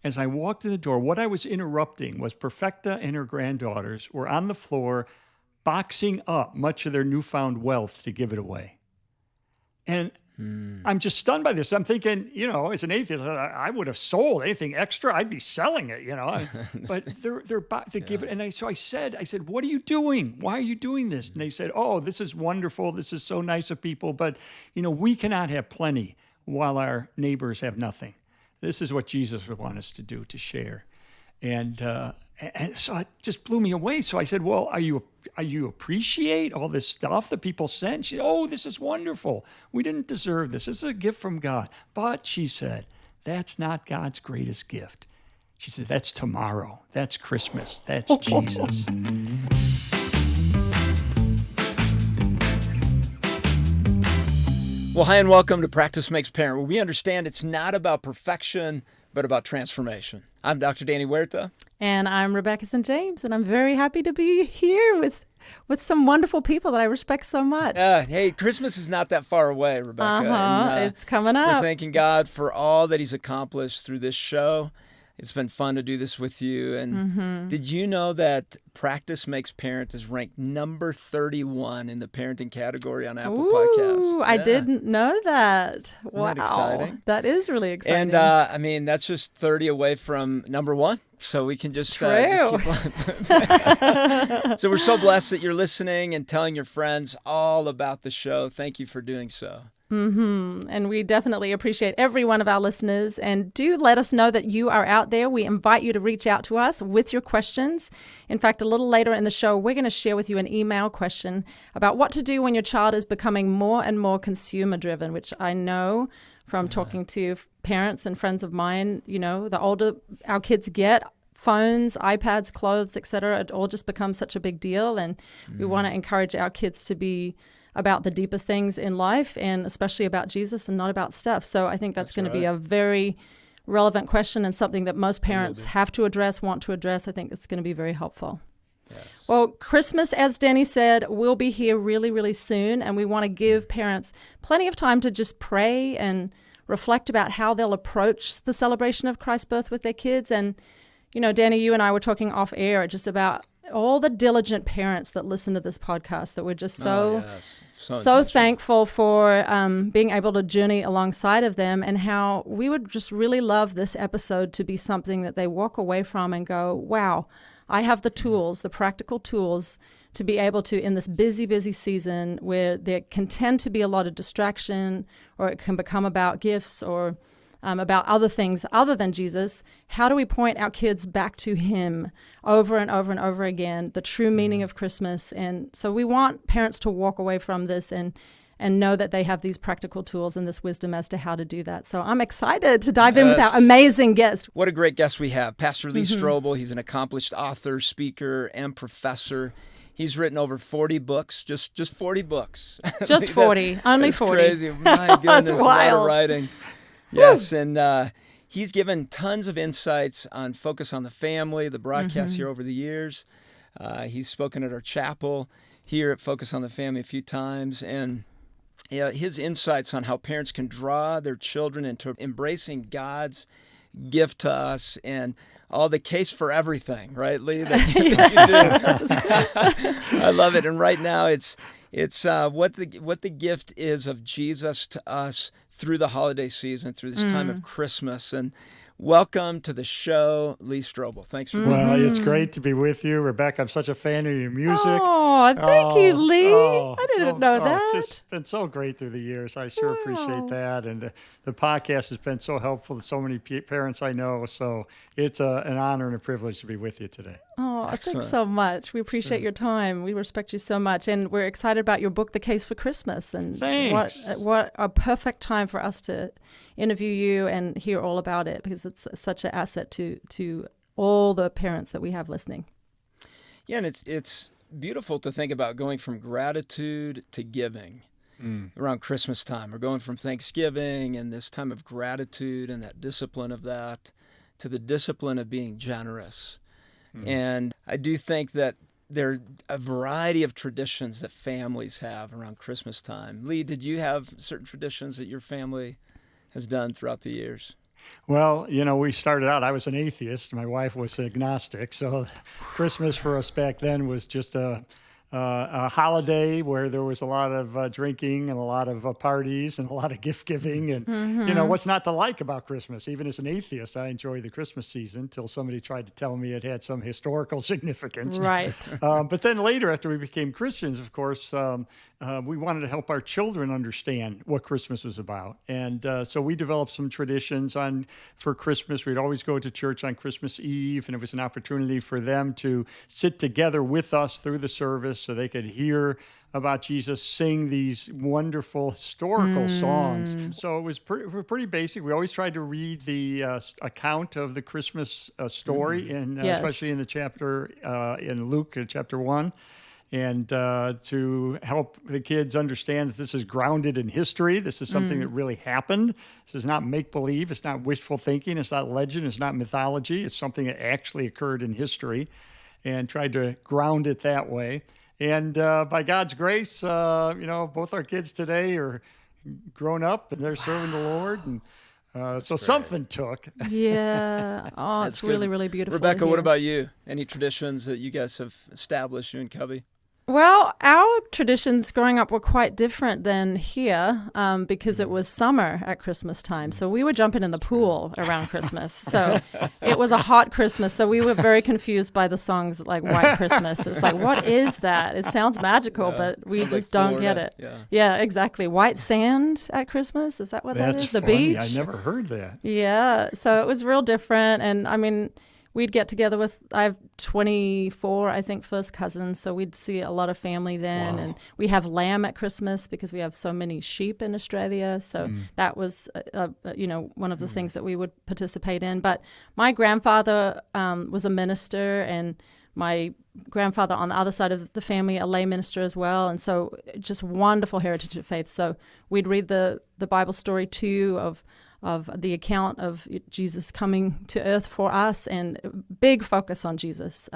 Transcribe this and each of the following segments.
as I walked in the door, what I was interrupting was Perfecta and her granddaughters were on the floor boxing up much of their newfound wealth to give it away. And I'm just stunned by this. I'm thinking, as an atheist, I would have sold anything extra. I'd be selling it, But they give it. And so I said, what are you doing? Why are you doing this? And they said, oh, this is wonderful. This is so nice of people. But, we cannot have plenty while our neighbors have nothing. This is what Jesus would want us to do, to share. And so it just blew me away. So I said, well, are you appreciate all this stuff that people sent? She said, oh, this is wonderful. We didn't deserve this. This is a gift from God. But she said, that's not God's greatest gift. She said, that's tomorrow. That's Christmas. That's Jesus. Well, hi and welcome to Practice Makes Parent, where we understand it's not about perfection, but about transformation. I'm Dr. Danny Huerta. And I'm Rebecca St. James, and I'm very happy to be here with some wonderful people that I respect so much. Hey, Christmas is not that far away, Rebecca. And, it's coming up. We're thanking God for all that He's accomplished through this show. It's been fun to do this with you. And did you know that Practice Makes Parent is ranked number 31 in the parenting category on Apple Podcasts? I didn't know that. Wow. Isn't that exciting? That is really exciting. And that's just 30 away from number one. So we can just keep on. So we're so blessed that you're listening and telling your friends all about the show. Thank you for doing so. And we definitely appreciate every one of our listeners. And do let us know that you are out there. We invite you to reach out to us with your questions. In fact, a little later in the show, we're going to share with you an email question about what to do when your child is becoming more and more consumer driven, which I know from talking to parents and friends of mine, the older our kids get, phones, iPads, clothes, etc., it all just becomes such a big deal. And we want to encourage our kids to be about the deeper things in life, and especially about Jesus and not about stuff. So I think that's going to be a very relevant question and something that most parents have to address, want to address. I think it's going to be very helpful. Yes. Well, Christmas, as Danny said, will be here really, really soon, and we want to give parents plenty of time to just pray and reflect about how they'll approach the celebration of Christ's birth with their kids. And, Danny, you and I were talking off air just about all the diligent parents that listen to this podcast, that we're just so thankful for being able to journey alongside of them, and how we would just really love this episode to be something that they walk away from and go, wow, I have the tools, the practical tools to be able to, in this busy, busy season where there can tend to be a lot of distraction, or it can become about gifts or about other things other than Jesus, how do we point our kids back to Him over and over and over again, the true meaning of Christmas? And so we want parents to walk away from this and know that they have these practical tools and this wisdom as to how to do that. So I'm excited to dive in with our amazing guest. What a great guest we have. Pastor Lee Strobel. He's an accomplished author, speaker, and professor. He's written over 40 books, just 40 books. Just 40, only 40. That's crazy. My goodness, a lot of writing. Yes, and he's given tons of insights on Focus on the Family, the broadcasts here over the years. He's spoken at our chapel here at Focus on the Family a few times, and his insights on how parents can draw their children into embracing God's gift to us, and all the case for everything, right, Lee? That you do. I love it. And right now, it's what the gift is of Jesus to us through the holiday season, through this time of Christmas. And welcome to the show, Lee Strobel. Thanks for being here. Well, it's great to be with you, Rebecca. I'm such a fan of your music. Oh, thank you, Lee. I didn't know that. It's just been so great through the years. I sure appreciate that. And the podcast has been so helpful to so many parents I know. So it's an honor and a privilege to be with you today. Oh, thanks so much. We appreciate your time. We respect you so much. And we're excited about your book, The Case for Christmas. And what a perfect time for us to interview you and hear all about it, because it's such an asset to all the parents that we have listening. Yeah, and it's beautiful to think about going from gratitude to giving around Christmas time. We're going from Thanksgiving and this time of gratitude and that discipline of that to the discipline of being generous. And I do think that there are a variety of traditions that families have around Christmas time. Lee, did you have certain traditions that your family has done throughout the years? Well, we started out, I was an atheist. My wife was agnostic. So Christmas for us back then was just a holiday where there was a lot of drinking and a lot of parties and a lot of gift giving. And, what's not to like about Christmas? Even as an atheist, I enjoy the Christmas season until somebody tried to tell me it had some historical significance. Right. But then later, after we became Christians, of course, we wanted to help our children understand what Christmas was about. And so we developed some traditions for Christmas. We'd always go to church on Christmas Eve, and it was an opportunity for them to sit together with us through the service so they could hear about Jesus, sing these wonderful historical songs. So it was pretty basic. We always tried to read the account of the Christmas story, especially in the chapter in Luke, chapter 1. And to help the kids understand that this is grounded in history. This is something that really happened. This is not make-believe. It's not wishful thinking. It's not legend. It's not mythology. It's something that actually occurred in history, and tried to ground it that way. And by God's grace, both our kids today are grown up and they're serving the Lord. And so something took. Yeah. Oh, it's really, really beautiful. Rebecca, what about you? Any traditions that you guys have established, you and Cubby? Well, our traditions growing up were quite different than here because it was summer at Christmas time. So we were jumping in the pool around Christmas. So it was a hot Christmas. So we were very confused by the songs like White Christmas. It's like, what is that? It sounds magical, but we just don't get it. Yeah, exactly. White sand at Christmas. Is that what that is? The funny. beach? I never heard that. Yeah. So it was real different. And I mean, we'd get together I have 24, I think, first cousins, so we'd see a lot of family then. Wow. And we have lamb at Christmas because we have so many sheep in Australia. So that was, one of the things that we would participate in. But my grandfather was a minister, and my grandfather on the other side of the family, a lay minister as well. And so just wonderful heritage of faith. So we'd read the Bible story too of the account of Jesus coming to earth for us, and big focus on Jesus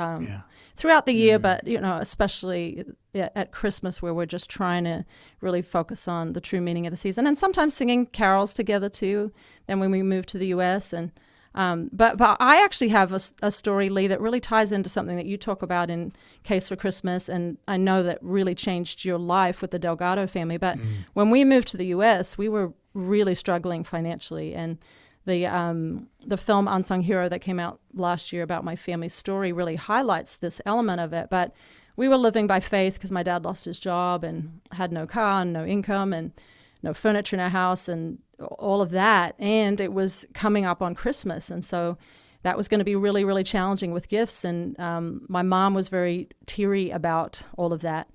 throughout the year, but especially at Christmas, where we're just trying to really focus on the true meaning of the season, and sometimes singing carols together too. Then when we moved to the U.S. and but I actually have a story, Lee, that really ties into something that you talk about in Case for Christmas, and I know that really changed your life with the Delgado family. But when we moved to the U.S., we were really struggling financially, and the film Unsung Hero that came out last year about my family's story really highlights this element of it. But we were living by faith because my dad lost his job and had no car and no income and no furniture in our house and all of that. And it was coming up on Christmas. And so that was going to be really, really challenging with gifts. And my mom was very teary about all of that.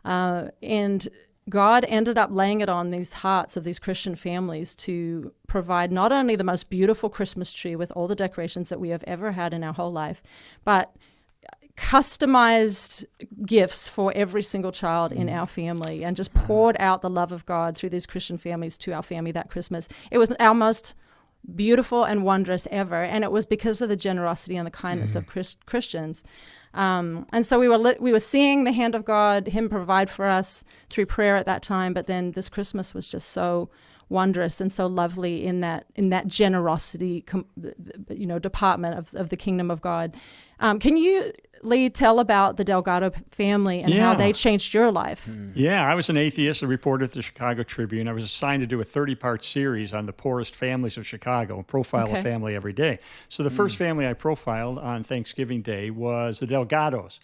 And God ended up laying it on these hearts of these Christian families to provide not only the most beautiful Christmas tree with all the decorations that we have ever had in our whole life, but customized gifts for every single child in our family, and just poured out the love of God through these Christian families to our family that Christmas. It was our most beautiful and wondrous ever, and it was because of the generosity and the kindness of Christians. And so we were seeing the hand of God, Him provide for us through prayer at that time. But then this Christmas was just so wondrous and so lovely in that generosity, department of the kingdom of God. Can you, Lee, tell about the Delgado family and how they changed your life? Yeah, I was an atheist, a reporter at the Chicago Tribune. I was assigned to do a 30-part series on the poorest families of Chicago, profile a family every day. So the first family I profiled on Thanksgiving Day was the Delgados.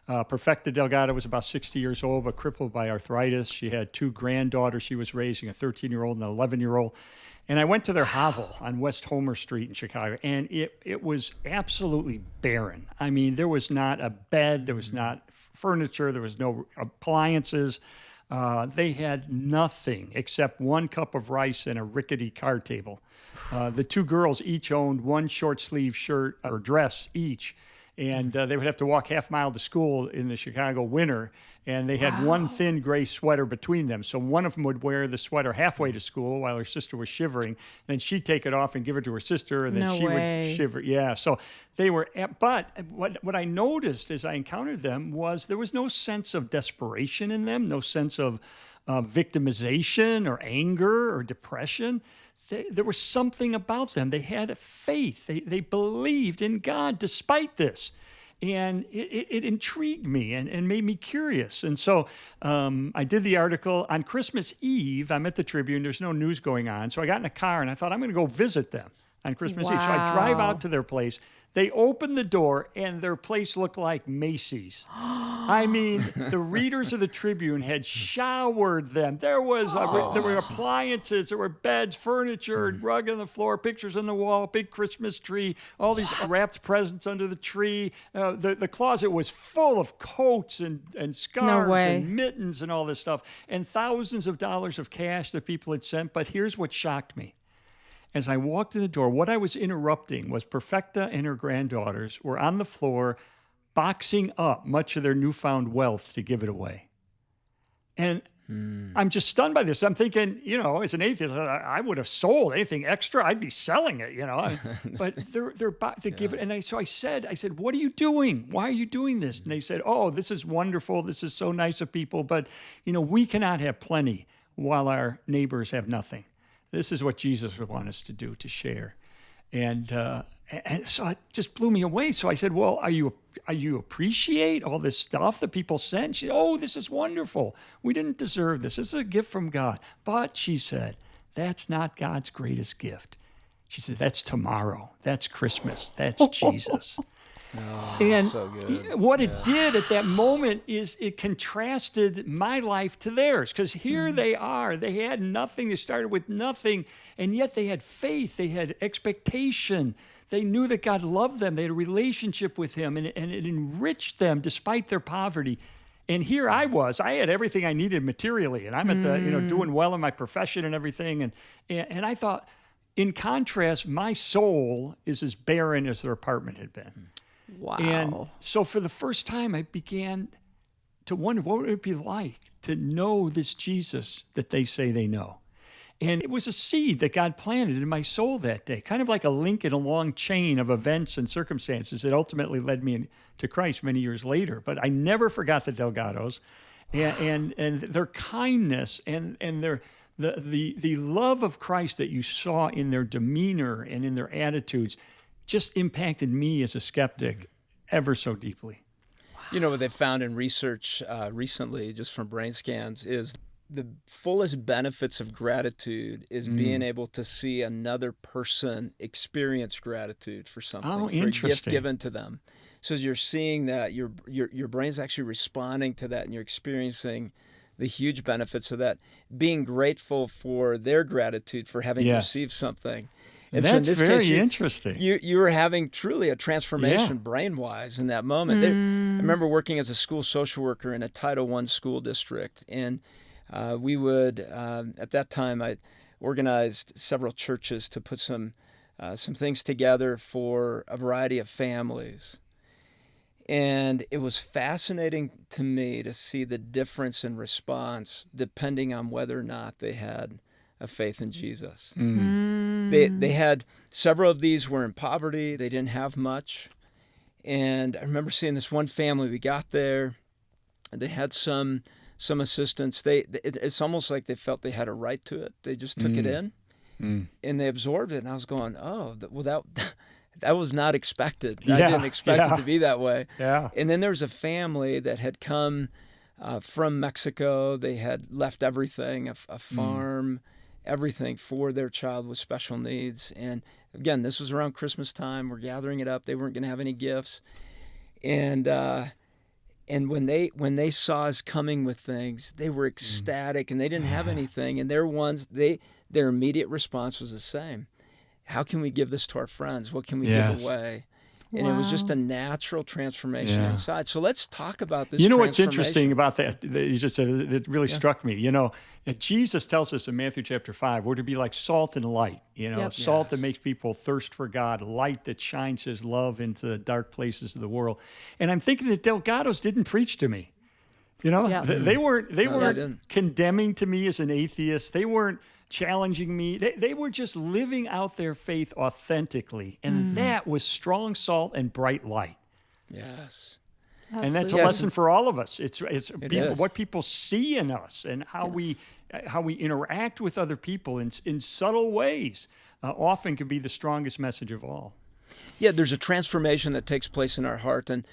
Perfecta Delgado was about 60 years old, but crippled by arthritis. She had two granddaughters she was raising, a 13-year-old and an 11-year-old. And I went to their hovel on West Homer Street in Chicago, and it was absolutely barren. I mean, there was not a bed, there was not furniture, there was no appliances. They had nothing except one cup of rice and a rickety card table. The two girls each owned one short-sleeve shirt or dress each. And they would have to walk half mile to school in the Chicago winter, and they had one thin gray sweater between them. So one of them would wear the sweater halfway to school while her sister was shivering. Then she'd take it off and give it to her sister, and then would shiver. Yeah, so they were. But what I noticed as I encountered them was there was no sense of desperation in them, no sense of victimization or anger or depression. there was something about them. They had faith. They believed in God despite this. And it intrigued me and made me curious. And so I did the article on Christmas Eve. I'm at the Tribune. There's no news going on. So I got in a car and I thought, I'm going to go visit them on Christmas Eve. So I drive out to their place. They opened the door and their place looked like Macy's. I mean, the readers of the Tribune had showered them. There were appliances, there were beds, furniture, rug on the floor, pictures on the wall, big Christmas tree, all these wrapped presents under the tree. The closet was full of coats and scarves and mittens and all this stuff, and thousands of dollars of cash that people had sent. But here's what shocked me. As I walked in the door, what I was interrupting was Perfecta and her granddaughters were on the floor boxing up much of their newfound wealth to give it away. And I'm just stunned by this. I'm thinking, as an atheist, I would have sold anything extra. I'd be selling it, But they give it. And so I said, what are you doing? Why are you doing this? And they said, oh, this is wonderful. This is so nice of people. But, we cannot have plenty while our neighbors have nothing. This is what Jesus would want us to do, to share. And so it just blew me away. So I said, well, are you appreciate all this stuff that people sent? She said, oh, this is wonderful. We didn't deserve this. This is a gift from God. But she said, that's not God's greatest gift. She said, that's tomorrow. That's Christmas. That's Jesus. And so good. What it did at that moment is it contrasted my life to theirs, because here they are. They had nothing. They started with nothing, and yet they had faith. They had expectation. They knew that God loved them. They had a relationship with him, and it enriched them despite their poverty. And here I was. I had everything I needed materially, and I'm at the doing well in my profession and everything. And I thought, in contrast, my soul is as barren as their apartment had been. Wow. And so for the first time, I began to wonder, what would it be like to know this Jesus that they say they know? And it was a seed that God planted in my soul that day, kind of like a link in a long chain of events and circumstances that ultimately led me to Christ many years later. But I never forgot the Delgados and their kindness and the love of Christ that you saw in their demeanor and in their attitudes just impacted me as a skeptic ever so deeply. What they found in research recently, just from brain scans, is the fullest benefits of gratitude is being able to see another person experience gratitude for something, for a gift given to them. So as you're seeing that, your brain's actually responding to that, and you're experiencing the huge benefits of that, being grateful for their gratitude for having received something. And that's so in this very case, interesting. You were having truly a transformation brain-wise in that moment. I remember working as a school social worker in a Title I school district, and we would, at that time, I organized several churches to put some things together for a variety of families. And it was fascinating to me to see the difference in response depending on whether or not they had a faith in Jesus. They had, several of these were in poverty. They didn't have much. And I remember seeing this one family. We got there. They had some assistance. It's almost like they felt they had a right to it. They just took it in, and they absorbed it. And I was going, oh, well, that was not expected. I didn't expect it to be that way. Yeah. And then there was a family that had come from Mexico. They had left everything, a farm, everything for their child with special needs. And again, this was around Christmas time. We're gathering it up. They weren't going to have any gifts. And when they saw us coming with things, they were ecstatic, and they didn't have anything. And their immediate response was the same. How can we give this to our friends? What can we give away? And it was just a natural transformation inside. So let's talk about this. What's interesting about that you just said, it really struck me. Jesus tells us in Matthew chapter 5, we're to be like salt and light. Salt that makes people thirst for God, light that shines his love into the dark places of the world. And I'm thinking that Delgados didn't preach to me. They weren't condemning to me as an atheist. They weren't challenging me. They were just living out their faith authentically. And that was strong salt and bright light. Yes. Absolutely. And that's a lesson for all of us. It's what people see in us and how we how we interact with other people in subtle ways often can be the strongest message of all. Yeah, there's a transformation that takes place in our heart, and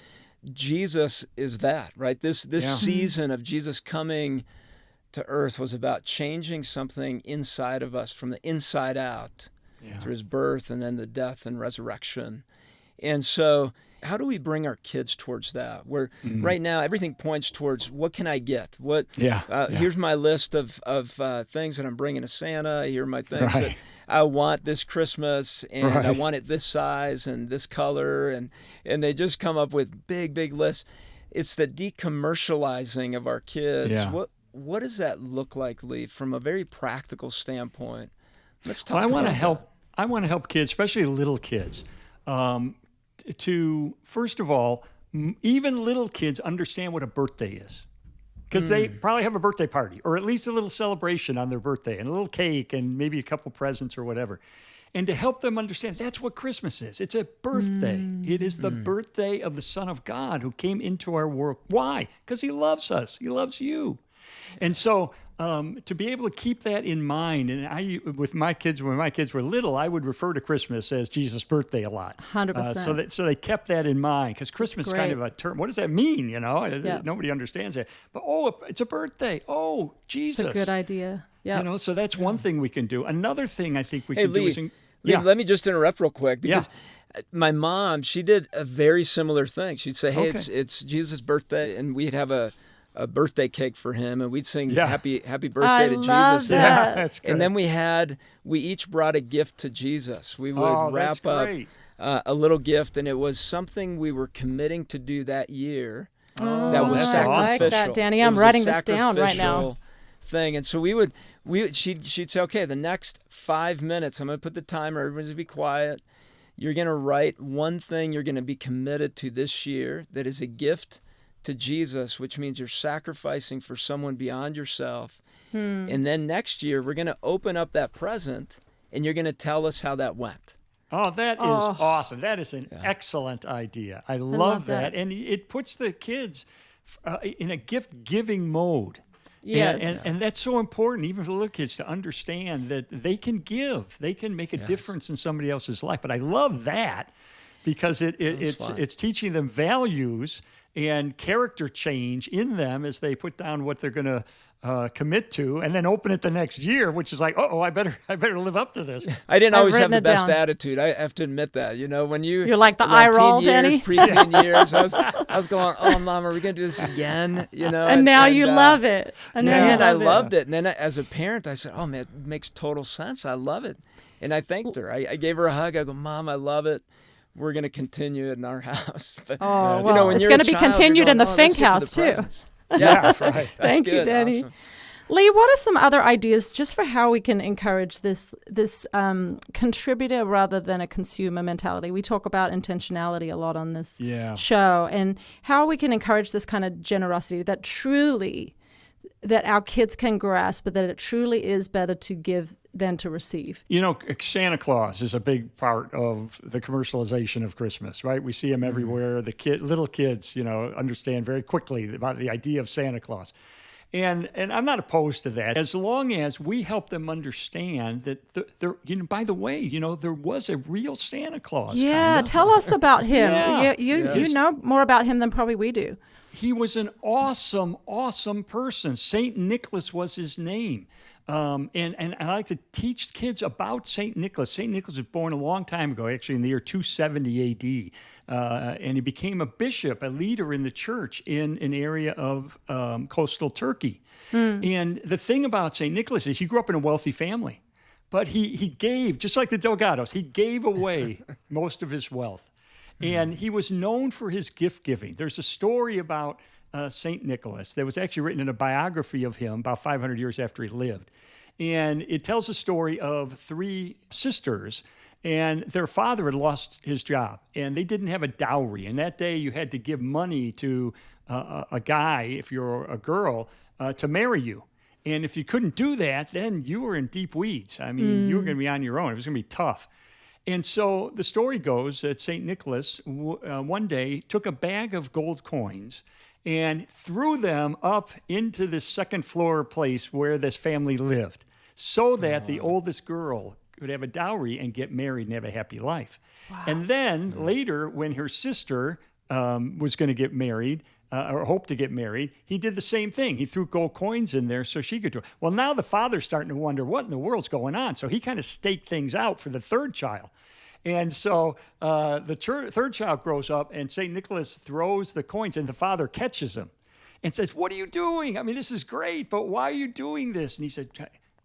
Jesus is that, right? This season of Jesus coming to earth was about changing something inside of us from the inside out through his birth and then the death and resurrection. And so how do we bring our kids towards that? Where right now everything points towards what can I get? Here's my list of things that I'm bringing to Santa. Here are my things that I want this Christmas, and I want it this size and this color, and they just come up with big lists. It's the decommercializing of our kids. Yeah. What does that look like, Lee, from a very practical standpoint? Let's talk. I want to help kids, especially little kids, to first of all, even little kids understand what a birthday is. Because they probably have a birthday party, or at least a little celebration on their birthday, and a little cake, and maybe a couple presents or whatever. And to help them understand, that's what Christmas is. It's a birthday. It is the birthday of the Son of God who came into our world. Why? Because he loves us. He loves you. And so to be able to keep that in mind, and with my kids, when my kids were little, I would refer to Christmas as Jesus' birthday a lot. 100%. So they kept that in mind, because Christmas is kind of a term. What does that mean? Nobody understands it. But it's a birthday. Oh, Jesus. It's a good idea. Yeah. So that's one thing we can do. Another thing I think we can do is... Lee, let me just interrupt real quick, because my mom, she did a very similar thing. She'd say, hey, it's Jesus' birthday, and we'd have a birthday cake for him, and we'd sing happy birthday to Jesus. That. That's great. And then we each brought a gift to Jesus. We would wrap up a little gift, and it was something we were committing to do that year that was sacrificial. I like that, Danny. I'm writing this down right now. Thing. And so she'd say, okay, the next 5 minutes, I'm going to put the timer, everyone's going to be quiet. You're going to write one thing you're going to be committed to this year that is a gift to Jesus, which means you're sacrificing for someone beyond yourself. And then next year, we're going to open up that present, and you're going to tell us how that went. Oh, that is awesome. That is an excellent idea. I love that. And it puts the kids in a gift-giving mode. Yes. And that's so important, even for little kids, to understand that they can give. They can make a difference in somebody else's life. But I love that, because it's teaching them values and character change in them as they put down what they're going to commit to, and then open it the next year, which is like, I better live up to this. I didn't always have the best attitude. I have to admit that. When you're like the eye roll, Danny. Preteen years, I was going, oh, Mom, are we going to do this again? And now you love it. And I loved it. And then as a parent, I said, oh man, it makes total sense. I love it. And I thanked her. I gave her a hug. I go, Mom, I love it. We're going to continue it in our house. But, it's going to be continued in the Fink house too. Yes, right. Thank you, Danny. Awesome. Lee, what are some other ideas just for how we can encourage this contributor rather than a consumer mentality? We talk about intentionality a lot on this show, and how we can encourage this kind of generosity that our kids can grasp, but that it truly is better to give than to receive. Santa Claus is a big part of the commercialization of Christmas, right? We see him everywhere. Little kids, understand very quickly about the idea of Santa Claus. And I'm not opposed to that, as long as we help them understand that by the way, there was a real Santa Claus. Yeah, tell us about him. You know more about him than probably we do. He was an awesome, awesome person. St. Nicholas was his name. And I like to teach kids about St. Nicholas. St. Nicholas was born a long time ago, actually in the year 270 AD. And he became a bishop, a leader in the church in an area of coastal Turkey. And the thing about St. Nicholas is he grew up in a wealthy family. But he gave, just like the Delgados, he gave away most of his wealth. And he was known for his gift giving. There's a story about St. Nicholas that was actually written in a biography of him about 500 years after he lived. And it tells a story of 3 sisters, and their father had lost his job, and they didn't have a dowry. And that day you had to give money to a guy, if you're a girl, to marry you. And if you couldn't do that, then you were in deep weeds. I mean, you were going to be on your own. It was going to be tough. And so the story goes that St. Nicholas one day took a bag of gold coins and threw them up into the second floor place where this family lived so that the oldest girl could have a dowry and get married and have a happy life. Wow. And then later, when her sister was going to get married, or hoped to get married, he did the same thing. He threw gold coins in there so she could do it. Well, now the father's starting to wonder what in the world's going on. So he kind of staked things out for the third child. And so the third child grows up, and St. Nicholas throws the coins, and the father catches him and says, "What are you doing? I mean, this is great, but why are you doing this?" And he said,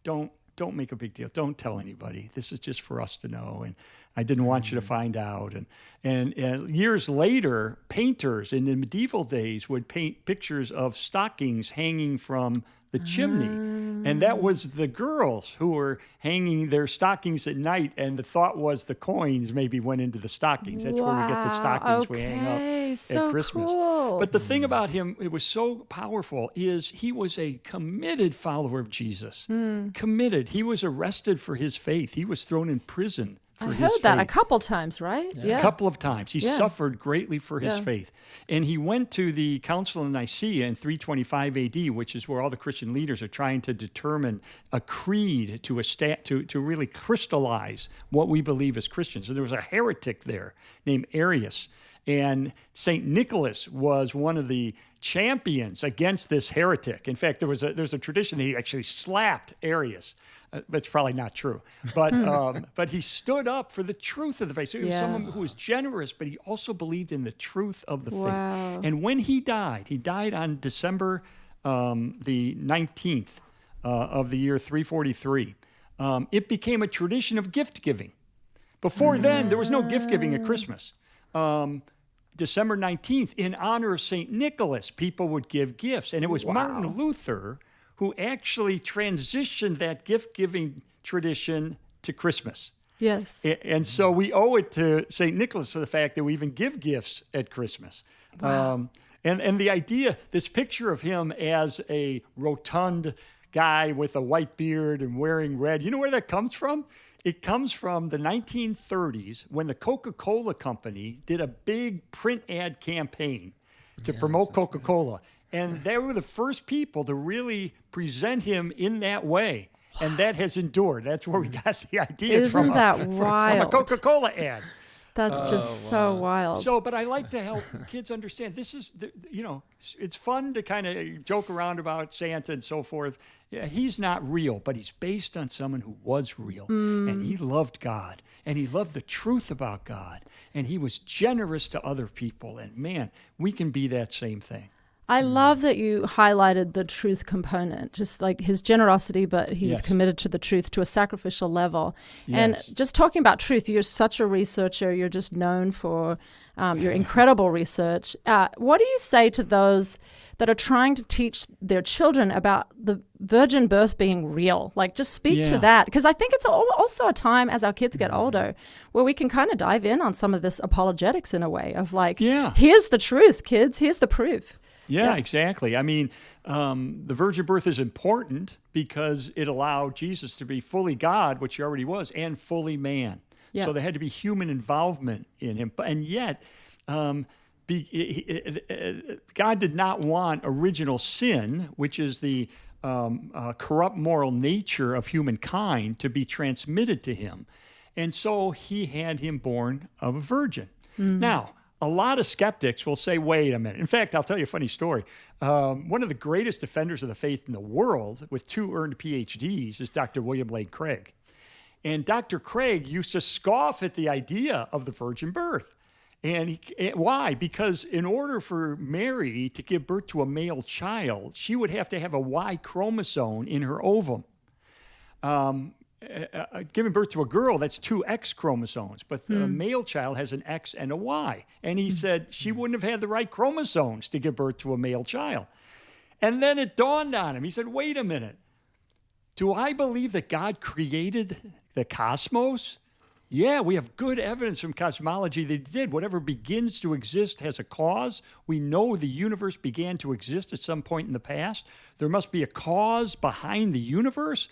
Don't make a big deal. Don't tell anybody. This is just for us to know. And I didn't want you to find out. And years later, painters in the medieval days would paint pictures of stockings hanging from the chimney. And that was the girls who were hanging their stockings at night. And the thought was the coins maybe went into the stockings. That's where we get the stockings we hang up at Christmas. Cool. But the thing about him, it was so powerful, is he was a committed follower of Jesus. Committed. He was arrested for his faith. He was thrown in prison for his faith. I heard that a couple times, right? Yeah. A couple of times. He suffered greatly for his faith. And he went to the Council of Nicaea in 325 AD, which is where all the Christian leaders are trying to determine a creed to really crystallize what we believe as Christians. And there was a heretic there named Arius. And St. Nicholas was one of the champions against this heretic. In fact, there's a tradition that he actually slapped Arius. That's probably not true. But he stood up for the truth of the faith. So he was someone who was generous, but he also believed in the truth of the faith. And when he died on December the 19th of the year 343. It became a tradition of gift giving. Before then, there was no gift giving at Christmas. December 19th, in honor of St. Nicholas, people would give gifts. And it was Martin Luther who actually transitioned that gift-giving tradition to Christmas. Yes. And so we owe it to St. Nicholas for the fact that we even give gifts at Christmas. Wow. And the idea, this picture of him as a rotund guy with a white beard and wearing red, you know where that comes from? It comes from the 1930s when the Coca-Cola Company did a big print ad campaign to promote Coca-Cola. And they were the first people to really present him in that way. And that has endured. That's where we got the idea from a Coca-Cola ad. That's just so wild. So, but I like to help kids understand this is, it's fun to kind of joke around about Santa and so forth. Yeah, he's not real, but he's based on someone who was real. And he loved God, and he loved the truth about God, and he was generous to other people. And man, we can be that same thing. I love that you highlighted the truth component, just like his generosity, but he's committed to the truth to a sacrificial level. Yes. And just talking about truth, you're such a researcher. You're just known for your incredible research. What do you say to those that are trying to teach their children about the virgin birth being real? Like, just speak to that. Because I think it's also a time as our kids get older where we can kind of dive in on some of this apologetics in a way of like, here's the truth, kids. Here's the proof. Yeah, exactly. I mean, the virgin birth is important because it allowed Jesus to be fully God, which he already was, and fully man. Yeah. So there had to be human involvement in him. And yet, God did not want original sin, which is the corrupt moral nature of humankind, to be transmitted to him. And so he had him born of a virgin. Now, a lot of skeptics will say, wait a minute. In fact, I'll tell you a funny story. One of the greatest defenders of the faith in the world with 2 earned PhDs is Dr. William Lane Craig. And Dr. Craig used to scoff at the idea of the virgin birth. And why? Because in order for Mary to give birth to a male child, she would have to have a Y chromosome in her ovum. Giving birth to a girl, that's 2 X chromosomes, but the male child has an X and a Y. And he said she wouldn't have had the right chromosomes to give birth to a male child. And then it dawned on him. He said, wait a minute. Do I believe that God created the cosmos? Yeah, we have good evidence from cosmology that he did. Whatever begins to exist has a cause. We know the universe began to exist at some point in the past. There must be a cause behind the universe.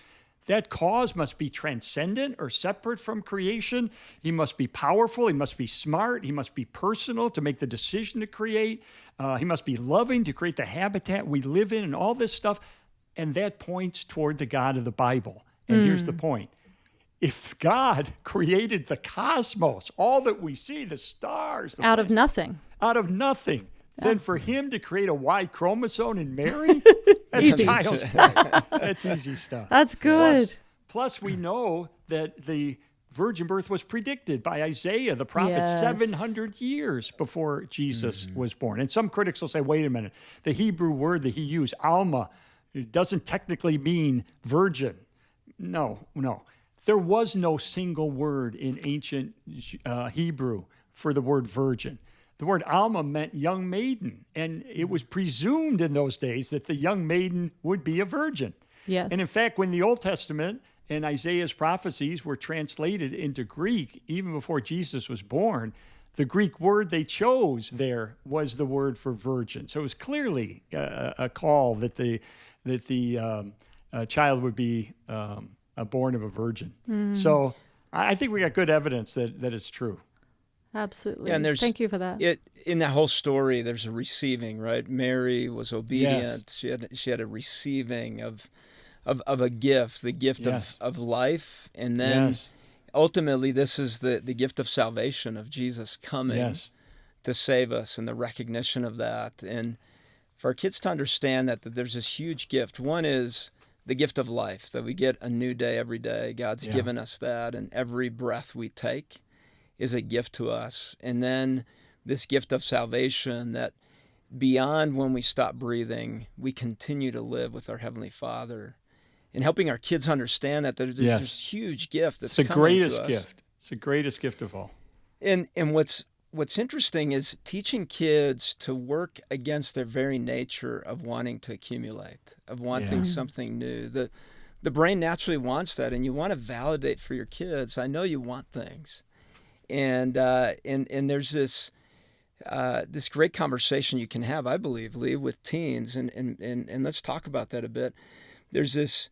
that cause must be transcendent or separate from creation. He must be powerful. He must be smart. He must be personal to make the decision to create. He must be loving to create the habitat we live in and all this stuff. And that points toward the God of the Bible. And here's the point. If God created the cosmos, all that we see, the stars, out of nothing, then for him to create a Y chromosome in Mary, that's child's play. That's easy stuff. That's good. Plus, we know that the virgin birth was predicted by Isaiah, the prophet, Yes. 700 years before Jesus was born. And some critics will say, wait a minute, the Hebrew word that he used, alma, it doesn't technically mean virgin. No. There was no single word in ancient Hebrew for the word virgin. The word alma meant young maiden, and it was presumed in those days that the young maiden would be a virgin. Yes. And in fact, when the Old Testament and Isaiah's prophecies were translated into Greek, even before Jesus was born, the Greek word they chose there was the word for virgin. So it was clearly a call that the child would be born of a virgin. So I think we got good evidence that it's true. Absolutely. Yeah, and Thank you for that. In that whole story, there's a receiving, right? Mary was obedient. Yes. She had a receiving of a gift, the gift Yes. of life, and then Yes. ultimately this is the gift of salvation, of Jesus coming Yes. to save us, and the recognition of that. And for our kids to understand that there's this huge gift. One is the gift of life, that we get a new day every day. God's given us that, and every breath we take is a gift to us. And then this gift of salvation, that beyond when we stop breathing, we continue to live with our Heavenly Father. And helping our kids understand that there's this huge gift that's It's the coming greatest to us. gift. It's the greatest gift of all. And what's interesting is teaching kids to work against their very nature of wanting to accumulate, of wanting something new. The brain naturally wants that, and you want to validate for your kids. I know you want things. And there's this great conversation you can have, I believe, Lee, with teens, and let's talk about that a bit. There's this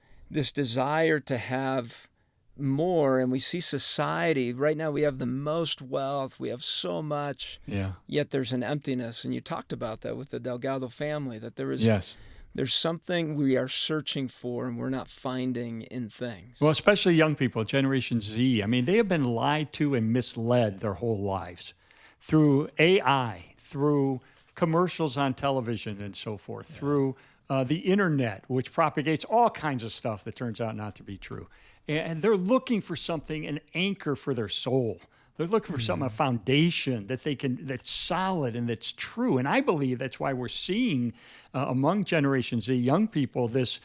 desire to have more, and we see society right now. We have the most wealth, we have so much, yet there's an emptiness. And you talked about that with the Delgado family, that there's something we are searching for and we're not finding in things. Well, especially young people, Generation Z. I mean, they have been lied to and misled their whole lives through AI, through commercials on television and so forth, through the internet, which propagates all kinds of stuff that turns out not to be true. And they're looking for something, an anchor for their soul. They're looking for something, a foundation that's solid and that's true. And I believe that's why we're seeing among Generation Z young people this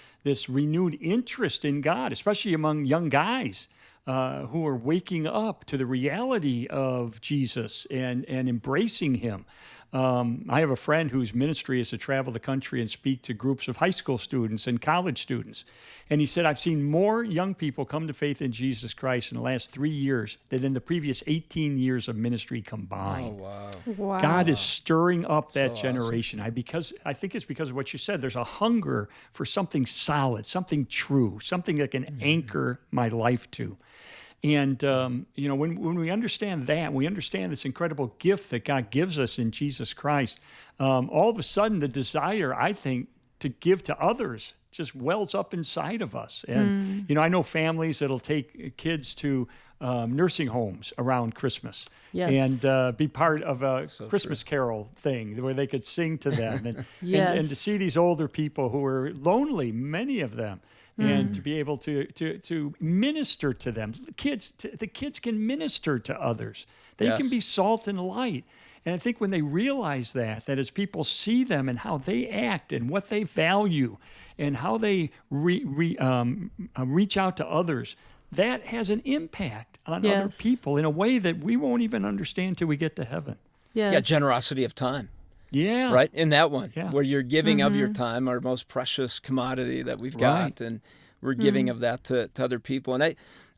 renewed interest in God, especially among young guys who are waking up to the reality of Jesus and embracing him. I have a friend whose ministry is to travel the country and speak to groups of high school students and college students. And he said, I've seen more young people come to faith in Jesus Christ in the last 3 years than in the previous 18 years of ministry combined. Oh, wow. Wow. God is stirring up that So generation. I think it's because of what you said. There's a hunger for something solid, something true, something that can anchor my life to. And, when we understand that, we understand this incredible gift that God gives us in Jesus Christ, all of a sudden the desire, I think, to give to others just wells up inside of us. And, I know families that'll take kids to nursing homes around Christmas and be part of a Christmas carol thing where they could sing to them and to see these older people who are lonely, many of them. And to be able to minister to them. The kids can minister to others. They can be salt and light. And I think when they realize that as people see them and how they act and what they value and how they reach out to others, that has an impact on other people in a way that we won't even understand till we get to heaven. Yes. Yeah, generosity of time. Yeah. Right? In that one, where you're giving of Mm-hmm. your time, our most precious commodity that we've got, and we're giving of that to other people. And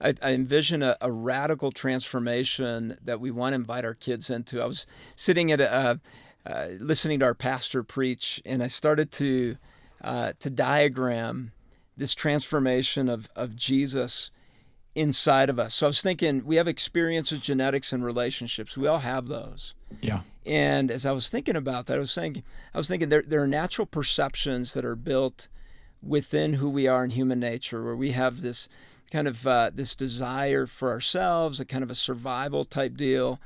I envision a radical transformation that we want to invite our kids into. I was sitting at listening to our pastor preach, and I started to diagram this transformation of Jesus inside of us. So I was thinking, we have experiences, genetics, and relationships. We all have those. Yeah. And as I was thinking about that, I was thinking there are natural perceptions that are built within who we are in human nature, where we have this kind of this desire for ourselves, a kind of a survival type deal.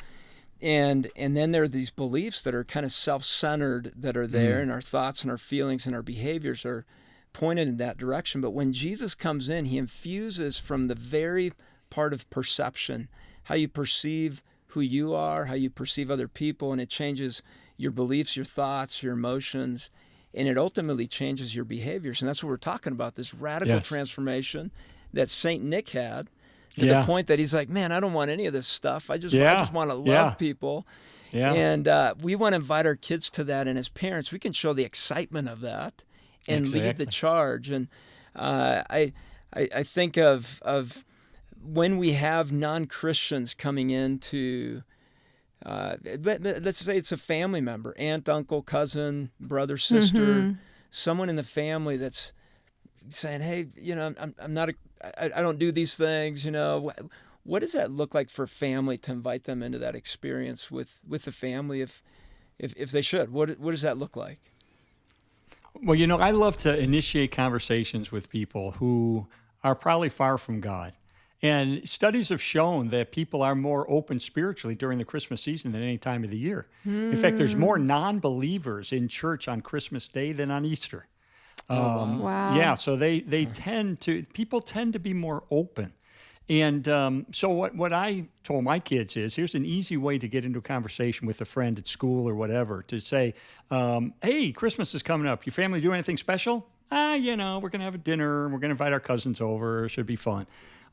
And then there are these beliefs that are kind of self-centered that are there, and our thoughts and our feelings and our behaviors are pointed in that direction. But when Jesus comes in, he infuses from the very part of perception, how you perceive who you are, how you perceive other people, and it changes your beliefs, your thoughts, your emotions, and it ultimately changes your behaviors. And that's what we're talking about, this radical transformation that St. Nick had, to the point that he's like, man, I don't want any of this stuff. I just want to love people. Yeah. And we want to invite our kids to that. And as parents, we can show the excitement of that and lead the charge. And I think of when we have non-Christians coming into, let's say it's a family member, aunt, uncle, cousin, brother, sister, someone in the family that's saying, hey, I'm not I don't do these things, What does that look like for a family to invite them into that experience with the family if they should? What does that look like? Well, I love to initiate conversations with people who are probably far from God. And studies have shown that people are more open spiritually during the Christmas season than any time of the year. In fact, there's more non-believers in church on Christmas Day than on Easter. Wow. Yeah, so people tend to be more open. And so what I told my kids is, here's an easy way to get into a conversation with a friend at school or whatever, to say, hey, Christmas is coming up. Your family do anything special? We're going to have a dinner. We're going to invite our cousins over. It should be fun.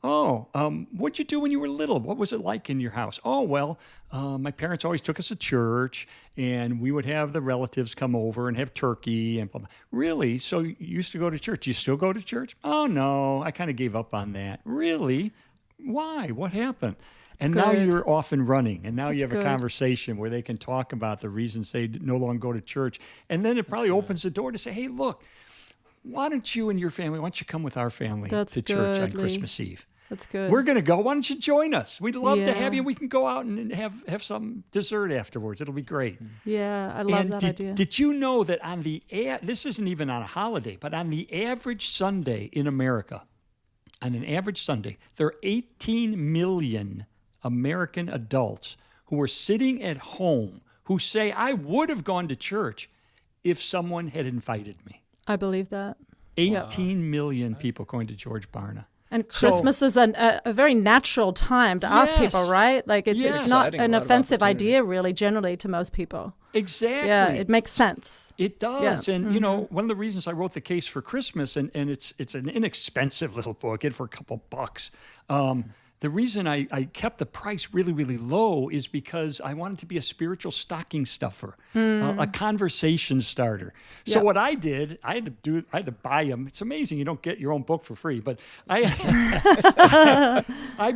Oh, what'd you do when you were little? What was it like in your house? Oh, well, my parents always took us to church, and we would have the relatives come over and have turkey and blah, blah. Really? So you used to go to church? You still go to church? Oh, no, I kind of gave up on that. Really? Why? What happened? And now you're off and running, and now you have a conversation where they can talk about the reasons they no longer go to church. And then it probably opens the door to say, hey, look, why don't you and your family, why don't you come with our family to church on Christmas Eve? That's good. We're going to go. Why don't you join us? We'd love to have you. We can go out and have some dessert afterwards. It'll be great. Yeah, I love that idea. Did you know that this isn't even on a holiday, but on the average Sunday in America, on an average Sunday, there are 18 million American adults who are sitting at home who say, I would have gone to church if someone had invited me. I believe that. 18 million people going to George Barna. And Christmas is a very natural time to ask people, right? Like it's not an offensive idea, really, generally, to most people. Exactly. Yeah, it makes sense. It does. Yeah. And, one of the reasons I wrote The Case for Christmas, and it's an inexpensive little book, get for a couple bucks. The reason I kept the price really, really low is because I wanted to be a spiritual stocking stuffer, a conversation starter. So what I did, I had to buy them. It's amazing you don't get your own book for free, but I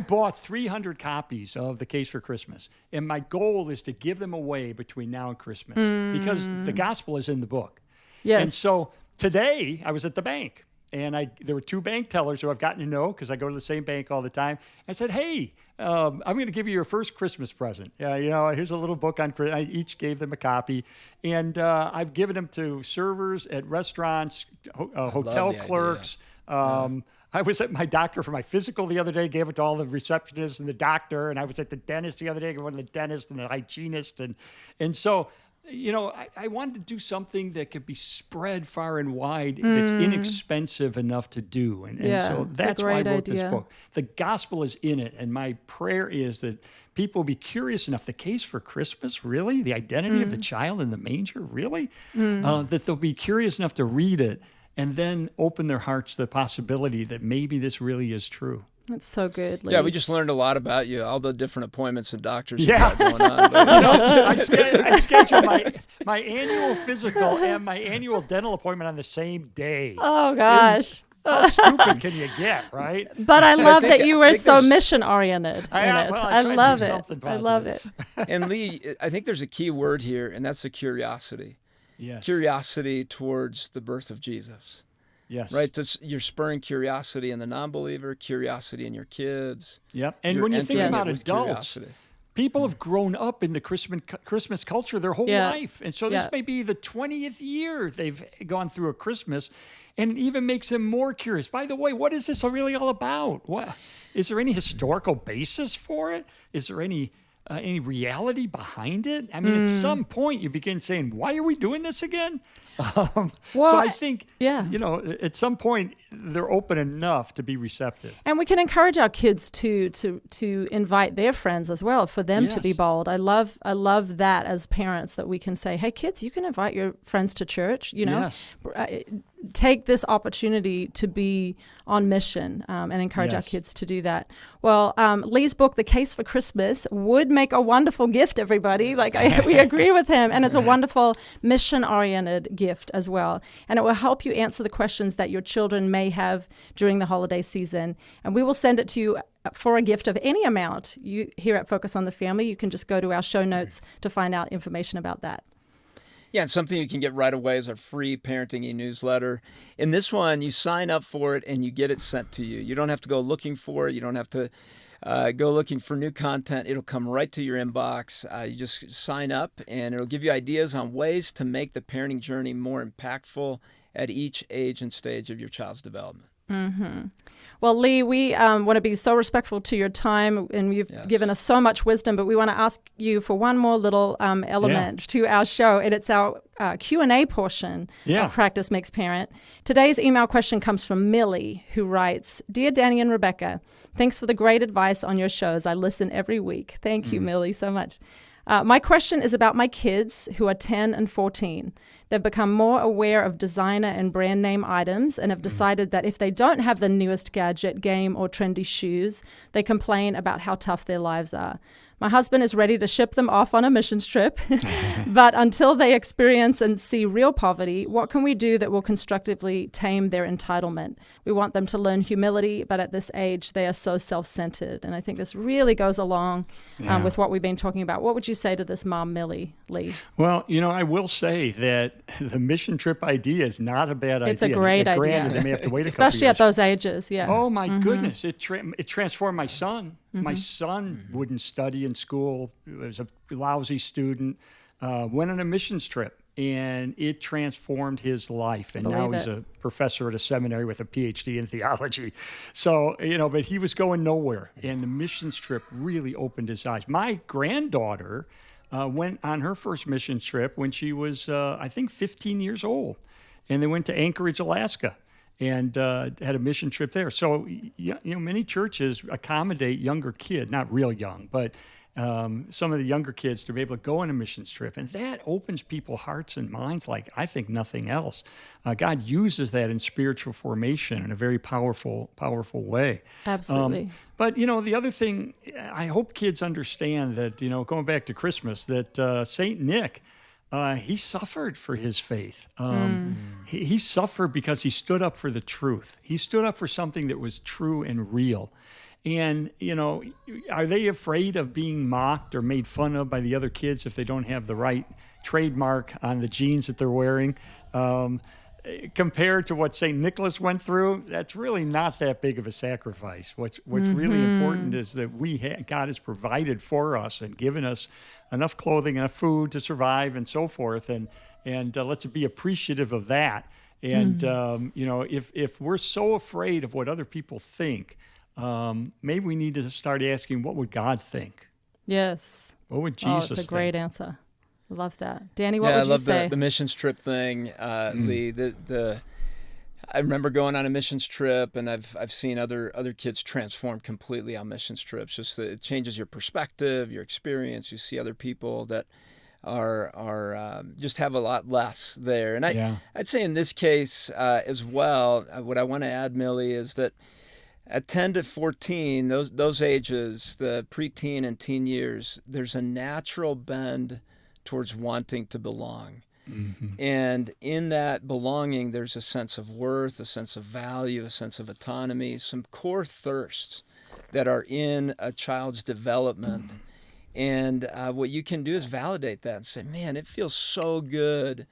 bought 300 copies of The Case for Christmas, and my goal is to give them away between now and Christmas because the gospel is in the book. Yes. And so today I was at the bank. And there were two bank tellers who I've gotten to know because I go to the same bank all the time. I said, hey, I'm going to give you your first Christmas present. Here's a little book on Christmas. I each gave them a copy. And I've given them to servers at restaurants, hotel clerks. I was at my doctor for my physical the other day, gave it to all the receptionists and the doctor. And I was at the dentist the other day, gave one to the dentist and the hygienist. And so... I wanted to do something that could be spread far and wide that's inexpensive enough to do. And so that's why I wrote this book. The gospel is in it. And my prayer is that people will be curious enough. The Case for Christmas, really? The identity of the child in the manger, really? That they'll be curious enough to read it and then open their hearts to the possibility that maybe this really is true. That's so good, Lee. Yeah, we just learned a lot about you, all the different appointments and doctors you got going on. But, I schedule my annual physical and my annual dental appointment on the same day. Oh, gosh. How stupid can you get, right? But I love that you were so mission-oriented in it. I love it. I love it. And Lee, I think there's a key word here, and that's the curiosity. Yes. Curiosity towards the birth of Jesus. Yes. Right? You're spurring curiosity in the non-believer, curiosity in your kids. Yep. And You're when you think entering it about with adults, curiosity. people have grown up in the Christmas culture their whole Yeah. life. And so this may be the 20th year they've gone through a Christmas, and it even makes them more curious. By the way, what is this really all about? What, is there any historical basis for it? Is there any reality behind it? I mean, at some point you begin saying, why are we doing this again? So I think, at some point they're open enough to be receptive. And we can encourage our kids to invite their friends as well, for them to be bold. I love that as parents, that we can say, hey kids, you can invite your friends to church, Yes. Take this opportunity to be on mission, and encourage our kids to do that. Well, Lee's book, The Case for Christmas, would make a wonderful gift, everybody. We agree with him. And it's a wonderful mission-oriented gift as well. And it will help you answer the questions that your children may have during the holiday season. And we will send it to you for a gift of any amount. You here at Focus on the Family, you can just go to our show notes to find out information about that. Yeah, and something you can get right away is our free parenting e-newsletter. In this one, you sign up for it and you get it sent to you. You don't have to go looking for it. You don't have to go looking for new content. It'll come right to your inbox. You just sign up, and it'll give you ideas on ways to make the parenting journey more impactful at each age and stage of your child's development. Mm-hmm. Well, Lee, we want to be so respectful to your time, and you've given us so much wisdom, but we want to ask you for one more little element to our show, and it's our Q&A portion of Practice Makes Parent. Today's email question comes from Millie, who writes, Dear Danny and Rebecca, thanks for the great advice on your shows. I listen every week. Thank you, Millie, so much. My question is about my kids who are 10 and 14. They've become more aware of designer and brand name items and have decided that if they don't have the newest gadget, game, or trendy shoes, they complain about how tough their lives are. My husband is ready to ship them off on a missions trip, but until they experience and see real poverty, what can we do that will constructively tame their entitlement? We want them to learn humility, but at this age, they are so self-centered. And I think this really goes along with what we've been talking about. What would you say to this mom, Millie, Lee? Well, I will say that the mission trip idea is not a bad idea. It's a great idea. Granted, they may have to wait a couple Especially years. at those ages, yeah. Oh, my goodness. It transformed my son. My son wouldn't study in school. He was a lousy student. Went on a missions trip, and it transformed his life. And now he's a professor at a seminary with a PhD in theology. So, but he was going nowhere. And the missions trip really opened his eyes. My granddaughter went on her first missions trip when she was, I think, 15 years old. And they went to Anchorage, Alaska, and had a mission trip there. So, many churches accommodate younger kids, not real young, but some of the younger kids to be able to go on a missions trip. And that opens people's hearts and minds like I think nothing else. God uses that in spiritual formation in a very powerful way. Absolutely. But, the other thing, I hope kids understand that, going back to Christmas, that St. Nick, he suffered for his faith. He suffered because he stood up for the truth. He stood up for something that was true and real. And, are they afraid of being mocked or made fun of by the other kids if they don't have the right trademark on the jeans that they're wearing? Compared to what St. Nicholas went through, that's really not that big of a sacrifice. What's really important is that God has provided for us and given us enough clothing, enough food to survive, and so forth. And let's be appreciative of that. And if we're so afraid of what other people think, maybe we need to start asking, what would God think? Yes. What would Jesus think? It's a great answer. I love that. Danny, what would you say? I love the missions trip thing, Lee. I remember going on a missions trip, and I've seen other kids transform completely on missions trips. Just that it changes your perspective, your experience. You see other people that are just have a lot less there. And I'd say in this case as well, what I want to add, Millie, is that at 10 to 14, those ages, the preteen and teen years, there's a natural bend towards wanting to belong. And in that belonging, there's a sense of worth, a sense of value, a sense of autonomy, some core thirsts that are in a child's development. And what you can do is validate that and say, man, it feels so good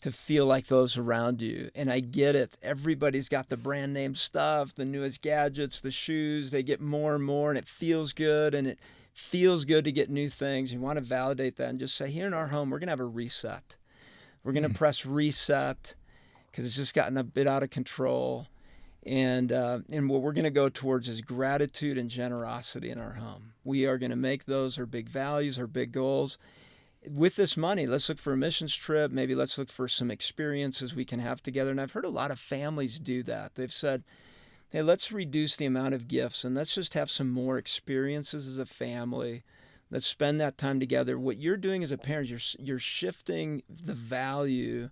to feel like those around you. And I get it. Everybody's got the brand name stuff, the newest gadgets, the shoes. They get more and more, and it feels good. And it feels good to get new things. You want to validate that and just say, here in our home, we're going to have a reset. We're going to press reset because it's just gotten a bit out of control. And what we're going to go towards is gratitude and generosity in our home. We are going to make those our big values, our big goals. With this money, let's look for a missions trip. Maybe let's look for some experiences we can have together. And I've heard a lot of families do that. They've said, hey, let's reduce the amount of gifts and let's just have some more experiences as a family. Let's spend that time together. What you're doing as a parent, you're shifting the value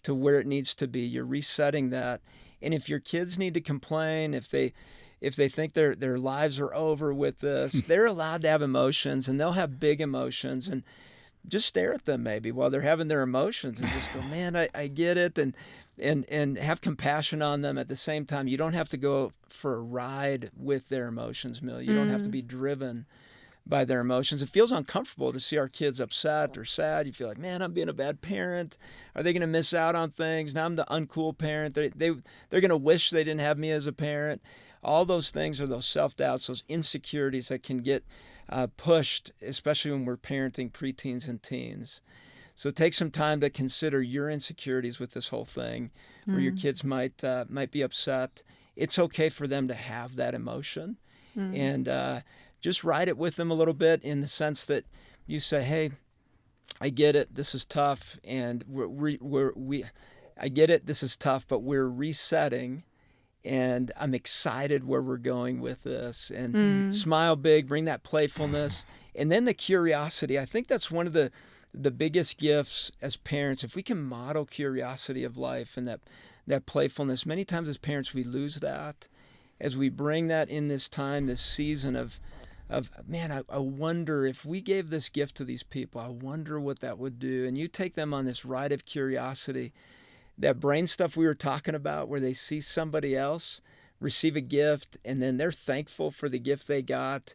to where it needs to be. You're resetting that. And if your kids need to complain, if they think their lives are over with this, they're allowed to have emotions, and they'll have big emotions. And just stare at them maybe while they're having their emotions and just go, man, I get it. And have compassion on them at the same time. You don't have to go for a ride with their emotions, Millie. You don't have to be driven by their emotions. It feels uncomfortable to see our kids upset or sad. You feel like, man, I'm being a bad parent. Are they going to miss out on things? Now I'm the uncool parent. They're going to wish they didn't have me as a parent. All those things are those self-doubts, those insecurities that can get pushed, especially when we're parenting preteens and teens. So take some time to consider your insecurities with this whole thing, where your kids might be upset. It's okay for them to have that emotion, and just ride it with them a little bit in the sense that you say, hey, I get it. This is tough, and I get it. This is tough, but we're resetting. And I'm excited where we're going with this. And smile big, bring that playfulness. And then the curiosity. I think that's one of the biggest gifts as parents. If we can model curiosity of life and that playfulness, many times as parents we lose that. As we bring that in this time, this season of man, I wonder if we gave this gift to these people, I wonder what that would do. And you take them on this ride of curiosity. That brain stuff we were talking about, where they see somebody else receive a gift and then they're thankful for the gift they got.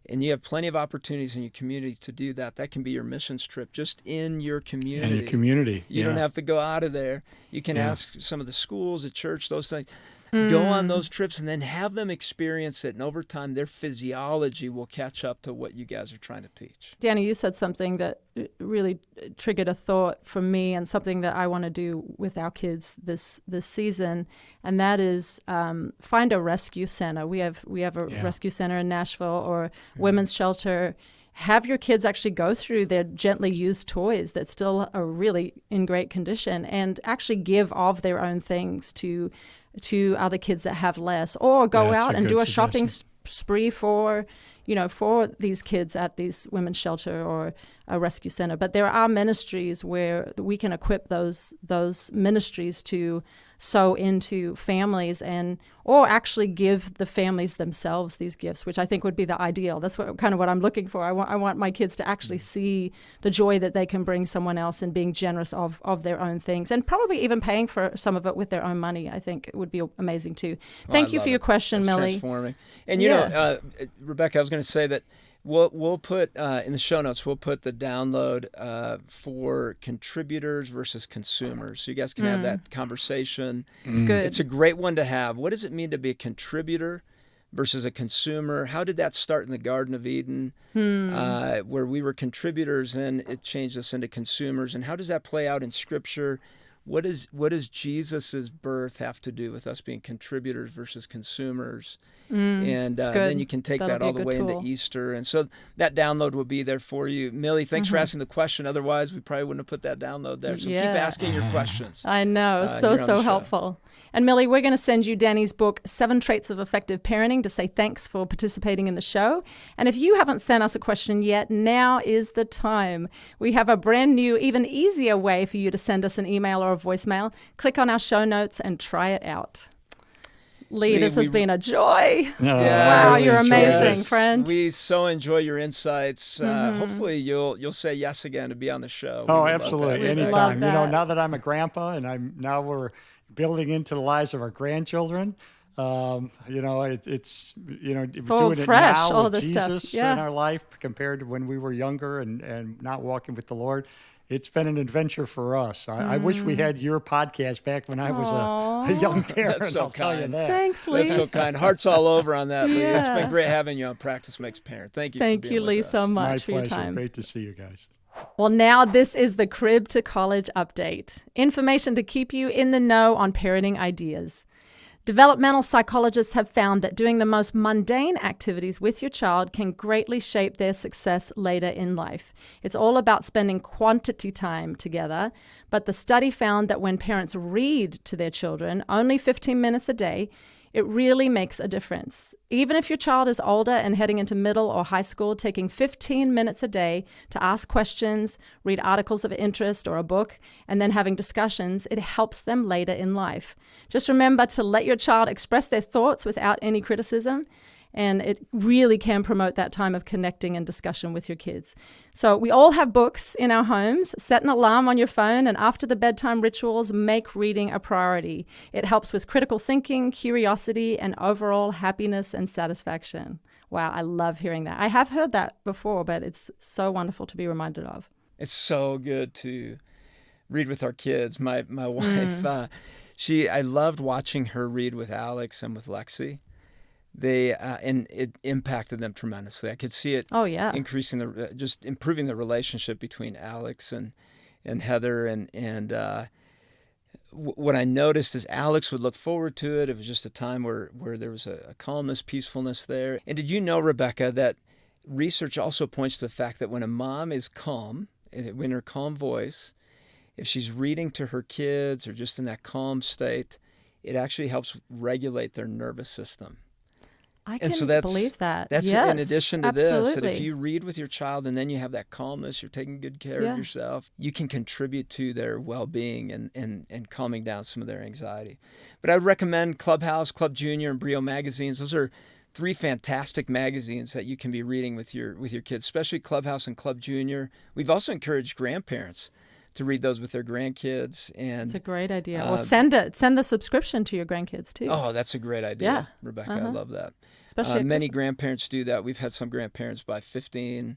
And you have plenty of opportunities in your community to do that. That can be your missions trip just in your community. In your community. You don't have to go out of there. You can ask some of the schools, the church, those things. Go on those trips and then have them experience it. And over time, their physiology will catch up to what you guys are trying to teach. Danny, you said something that really triggered a thought for me, and something that I want to do with our kids this season, and that is find a rescue center. We have a rescue center in Nashville, or women's shelter. Have your kids actually go through their gently used toys that still are really in great condition, and actually give of their own things to other kids that have less, or go out and do a shopping spree for these kids at these women's shelter or a rescue center. But there are ministries where we can equip those ministries to sow into families, or actually give the families themselves these gifts, which I think would be the ideal. That's what I'm looking for. I want my kids to actually see the joy that they can bring someone else, and being generous of their own things, and probably even paying for some of it with their own money. I think it would be amazing too. Thank you for your question, That's Millie. Transforming. And Rebecca, I was going to say that we'll put in the show notes, we'll put the download for contributors versus consumers, so you guys can have that conversation. It's good. It's a great one to have. What does it mean to be a contributor versus a consumer? How did that start in the Garden of Eden, where we were contributors and it changed us into consumers? And how does that play out in Scripture? What does Jesus's birth have to do with us being contributors versus consumers? And then you can take that all the way into Easter. And so that download will be there for you. Millie, thanks for asking the question. Otherwise, we probably wouldn't have put that download there. So keep asking your questions. I know. So helpful. And Millie, we're going to send you Danny's book, 7 Traits of Effective Parenting, to say thanks for participating in the show. And if you haven't sent us a question yet, now is the time. We have a brand new, even easier way for you to send us an email or a voicemail. Click on our show notes and try it out. Lee, this has been a joy. Wow, you're amazing, friend. We so enjoy your insights. Hopefully you'll say yes again to be on the show. Oh, absolutely. Anytime. Now that I'm a grandpa and we're building into the lives of our grandchildren, it's all doing fresh, it now all with this Jesus stuff. in our life compared to when we were younger and not walking with the Lord. it's been an adventure for us. I wish we had your podcast back when I was a young parent. That's so I'll tell you kind. that. Thanks, Lee. That's so kind. Hearts all over on that, Lee. It's Yeah. been great having you on Practice Makes Parent. Thank you. Thank for you, being Lee, with us. so much My for your pleasure. time. Great to see you guys. Well, now this is the Crib to College update. Information to keep you in the know on parenting ideas. Developmental psychologists have found that doing the most mundane activities with your child can greatly shape their success later in life. It's all about spending quantity time together, but the study found that when parents read to their children only 15 minutes a day, it really makes a difference. Even if your child is older and heading into middle or high school, taking 15 minutes a day to ask questions, read articles of interest or a book, and then having discussions, it helps them later in life. Just remember to let your child express their thoughts without any criticism, and it really can promote that time of connecting and discussion with your kids. So we all have books in our homes. Set an alarm on your phone, and after the bedtime rituals, make reading a priority. It helps with critical thinking, curiosity, and overall happiness and satisfaction. Wow, I love hearing that. I have heard that before, but it's so wonderful to be reminded of. It's so good to read with our kids. My wife, I loved watching her read with Alex and with Lexi. And it impacted them tremendously. I could see it increasing just improving the relationship between Alex and Heather. And what I noticed is Alex would look forward to it. It was just a time where there was a calmness, peacefulness there. And did you know, Rebecca, that research also points to the fact that when a mom is calm, in her calm voice, if she's reading to her kids or just in that calm state, it actually helps regulate their nervous system. I can believe that. That's yes, in addition to absolutely. this, that if you read with your child and then you have that calmness, you're taking good care of yourself, you can contribute to their well-being and calming down some of their anxiety. But I would recommend Clubhouse, Club Junior, and Brio magazines. Those are 3 fantastic magazines that you can be reading with your kids, especially Clubhouse and Club Junior. We've also encouraged grandparents to read those with their grandkids. And it's a great idea. Well, send the subscription to your grandkids too. Oh, that's a great idea, Rebecca. I love that. Especially many grandparents do that. We've had some grandparents buy 15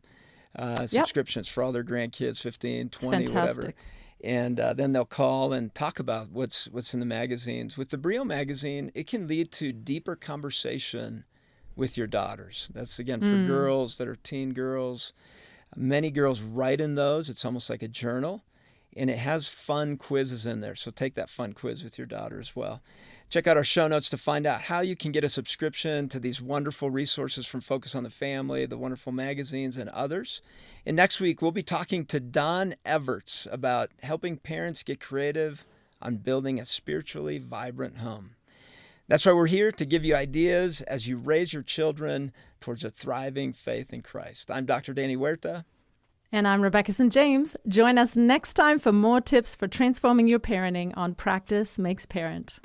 subscriptions for all their grandkids, 15, 20, whatever. And then they'll call and talk about what's in the magazines. With the Brio magazine, it can lead to deeper conversation with your daughters. That's, again, for girls that are teen girls. Many girls write in those. It's almost like a journal. And it has fun quizzes in there. So take that fun quiz with your daughter as well. Check out our show notes to find out how you can get a subscription to these wonderful resources from Focus on the Family, the wonderful magazines, and others. And next week, we'll be talking to Don Everts about helping parents get creative on building a spiritually vibrant home. That's why we're here, to give you ideas as you raise your children towards a thriving faith in Christ. I'm Dr. Danny Huerta. And I'm Rebecca St. James. Join us next time for more tips for transforming your parenting on Practice Makes Parent.